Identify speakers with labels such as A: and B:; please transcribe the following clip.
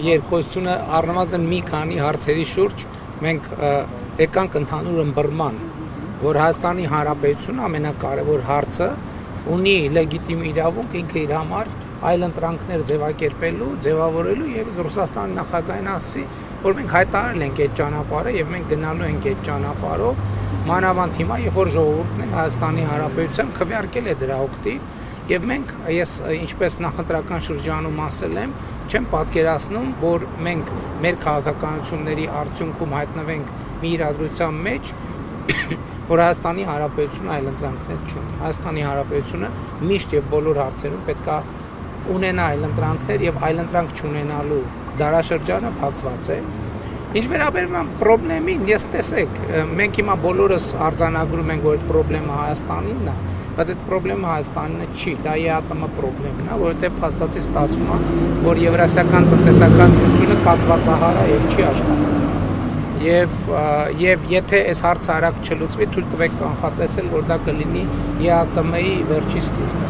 A: երկխոսությունը առնվազն մի քանի հարցերի շուրջ մենք եկանք ընդհանուր ըմբռնման, որ Հայաստանի Հանրապետությունը ամենակարևոր հարցը ունի լեգիտիմ իրավունք ինքը իր համար այլ ընտրանքներ ձևակերպելու, ձևավորելու եւ Ռուսաստանի նախագահին ասի, որ մենք հայտարարել ենք այդ ճանապարհը եւ մենք գնալու ենք այդ ճանապարհով, մանավանդ հիմա, երբ որ ժողովուրդն է Հայաստանի Հանրապետության քվեարկել է դրա օգտին, եւ մենք ես ինչպես նախընտրական շրջանում ասել եմ, չեմ պատկերացնում, որ մենք մեր քաղաքականությունների արդյունքում հայտնվենք մի իրադրության մեջ, որ Հայաստանի Հանրապետությունը այլ ընտրանքներ չունի։ Հայաստանի Հանրապետությունը միշտ եւ բոլոր հարցերում պետք է ունենա այլ ընտրանքներ եւ այլ ընտրանք չունենալու դարաշրջանը փակված է։ Ինչ վերաբերում է խնդրին, ես տեսեք, մենք հիմա բոլորս արձանագրում ենք, որ այդ խնդրը Հայաստանինն է, բայց այդ խնդրը Հայաստանինը չի, դա ԵԱՏՄ խնդրն է, որովհետեւ փաստացի ստացվում է, որ Եվրասիական տնտեսական միությունը կաթվածահար է եւ չի աշխատում։ Եվ եթե այս հարցը արագ չլուծվի, թույլ տվեք կանխատեսել, որ դա կլինի ԵԱՏՄ-ի վերջի սկիզբը։